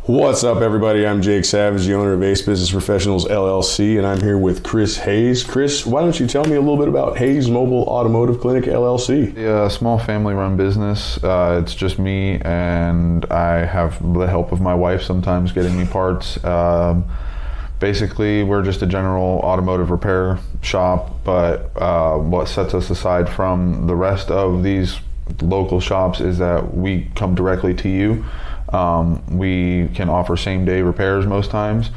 What's up, everybody? I'm Jake Savage, the owner of Ace Business Professionals, LLC, and I'm here with Kris Hayes. Kris, why don't you tell me a little bit about Hayes Mobile Automotive Clinic, LLC? Yeah, a small family-run business. It's just me, and I have the help of my wife sometimes getting me parts. Basically, we're just a general automotive repair shop, but what sets us aside from the rest of these local shops is that we come directly to you. We can offer same-day repairs most times.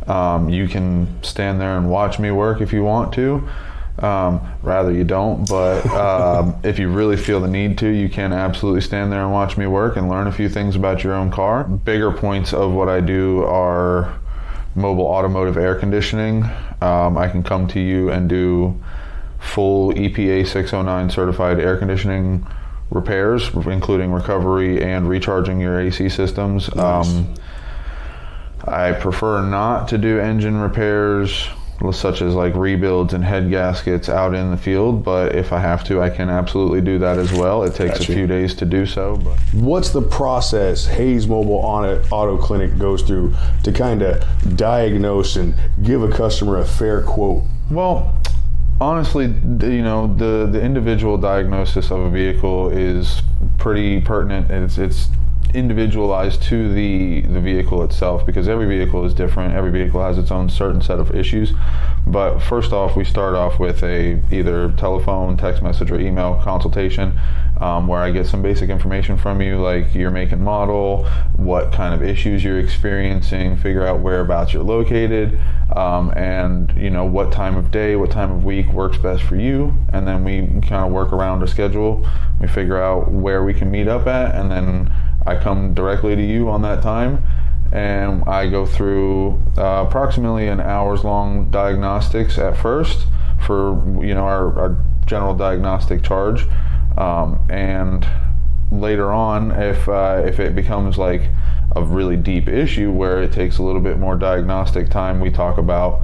You can stand there and watch me work if you want to. Rather you don't, but if you really feel the need to, you can absolutely stand there and watch me work and learn a few things about your own car. Bigger points of what I do are mobile automotive air conditioning. I can come to you and do full EPA 609 certified air conditioning repairs, including recovery and recharging your AC systems. Nice. I prefer not to do engine repairs, such as like rebuilds and head gaskets out in the field, but if I have to, I can absolutely do that as well. It takes a few days to do so. But what's the process Hayes Mobile Auto Clinic goes through to kind of diagnose and give a customer a fair quote? Well, honestly, you know, the individual diagnosis of a vehicle is pretty pertinent. It's individualized to the vehicle itself, because every vehicle is different. Every vehicle has its own certain set of issues. But first off, we start off with either telephone, text message, or email consultation, where I get some basic information from you, like your make and model, what kind of issues you're experiencing, figure out whereabouts you're located, and you know, what time of day, what time of week works best for you. And then we kind of work around a schedule. We figure out where we can meet up at, and then I come directly to you on that time, and I go through approximately an hour's long diagnostics at first for, you know, our general diagnostic charge, and later on, if it becomes like a really deep issue where it takes a little bit more diagnostic time, we talk about,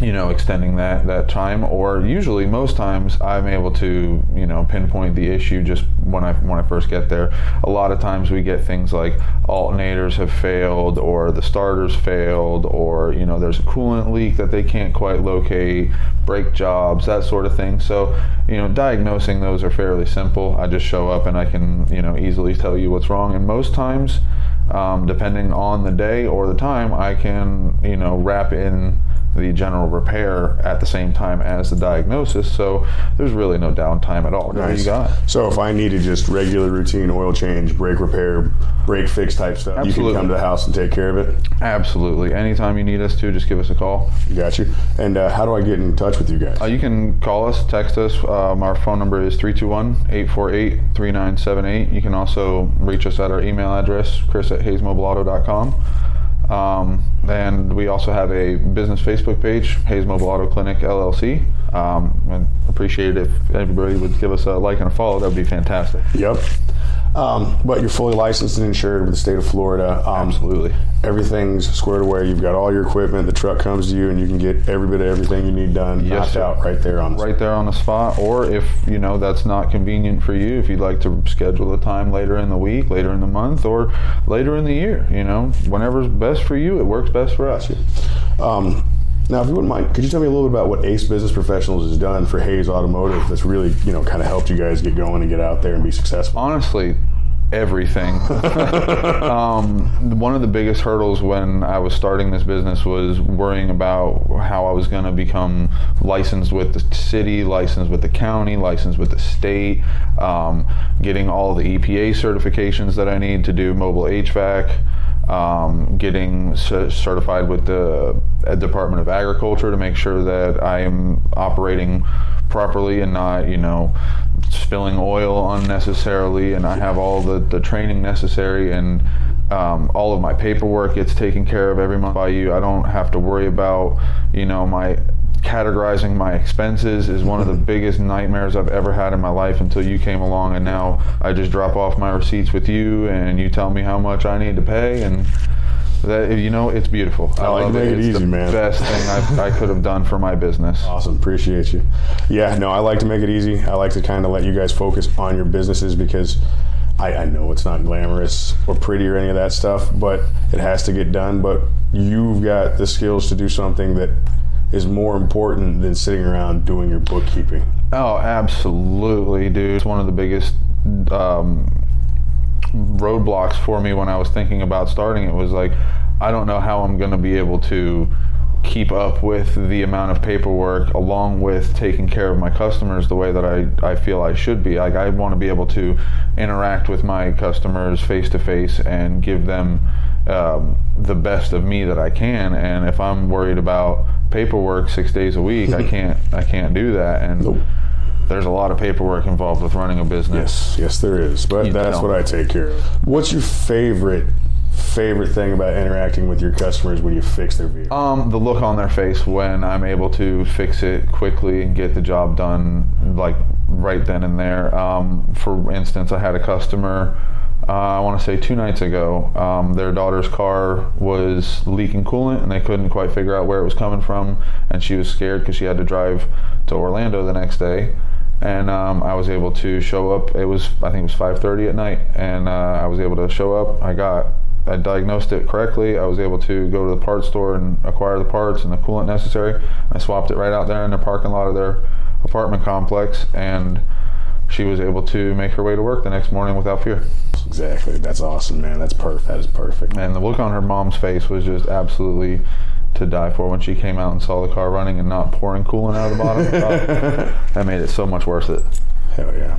you know, extending that time, or usually most times I'm able to, you know, pinpoint the issue just when I first get there. A lot of times we get things like alternators have failed, or the starters failed, or, you know, there's a coolant leak that they can't quite locate, brake jobs, that sort of thing. So, you know, diagnosing those are fairly simple. I just show up and I can, you know, easily tell you what's wrong. And most times, depending on the day or the time, I can, you know, wrap in the general repair at the same time as the diagnosis, so there's really no downtime at all. Nice. What you got? So if I needed just regular routine oil change, brake repair, brake fix type stuff, absolutely, you can come to the house and take care of it? Absolutely. Anytime you need us to, just give us a call. Got you. And how do I get in touch with you guys? You can call us, text us. Our phone number is 321-848-3978. You can also reach us at our email address, kris@hayesmobileauto.com. And we also have a business Facebook page, Hayes Mobile Auto Clinic, LLC. I'd appreciate it if everybody would give us a like and a follow. That would be fantastic. Yep. But you're fully licensed and insured with the state of Florida. Absolutely. Everything's squared away. You've got all your equipment. The truck comes to you, and you can get every bit of everything you need done, knocked out right there on the spot. Or if, you know, that's not convenient for you, if you'd like to schedule a time later in the week, later in the month, or later in the year, you know, whenever's best for you, it works best for us. Now, if you wouldn't mind, could you tell me a little bit about what Ace Business Professionals has done for Hayes Automotive that's really, you know, kind of helped you guys get going and get out there and be successful? Honestly, everything. One of the biggest hurdles when I was starting this business was worrying about how I was going to become licensed with the city, licensed with the county, licensed with the state, getting all the EPA certifications that I need to do mobile HVAC, getting certified with the Department of Agriculture to make sure that I am operating properly and not, you know, spilling oil unnecessarily, and I have all the training necessary, and all of my paperwork gets taken care of every month by you. I don't have to worry about, you know, my categorizing my expenses is one of the biggest nightmares I've ever had in my life until you came along, and now I just drop off my receipts with you and you tell me how much I need to pay, and that, you know, it's beautiful. I like to make it easy, man. It's the best thing I could have done for my business. Awesome, appreciate you. Yeah, no, I like to make it easy. I like to kind of let you guys focus on your businesses because I know it's not glamorous or pretty or any of that stuff, but it has to get done. But you've got the skills to do something that is more important than sitting around doing your bookkeeping. Oh, absolutely, dude. It's one of the biggest roadblocks for me when I was thinking about starting. It was like, I don't know how I'm going to be able to keep up with the amount of paperwork along with taking care of my customers the way that I feel I should be. Like, I want to be able to interact with my customers face to face and give them the best of me that I can. And if I'm worried about paperwork 6 days a week, I can't do that. And nope. There's a lot of paperwork involved with running a business. Yes, there is. But that's what I take care of. What's your favorite thing about interacting with your customers when you fix their vehicle? The look on their face when I'm able to fix it quickly and get the job done, like right then and there. For instance, I had a customer, I want to say 2 nights ago. Their daughter's car was leaking coolant and they couldn't quite figure out where it was coming from, and she was scared because she had to drive to Orlando the next day. And I was able to show up. I think it was 5:30 at night, and I was able to show up. I diagnosed it correctly. I was able to go to the parts store and acquire the parts and the coolant necessary. I swapped it right out there in the parking lot of their apartment complex, and she was able to make her way to work the next morning without fear. Exactly. That's awesome, man. That's perfect. That is perfect. And the look on her mom's face was just absolutely to die for when she came out and saw the car running and not pouring coolant out of the bottom. That made it so much worth it. Hell yeah.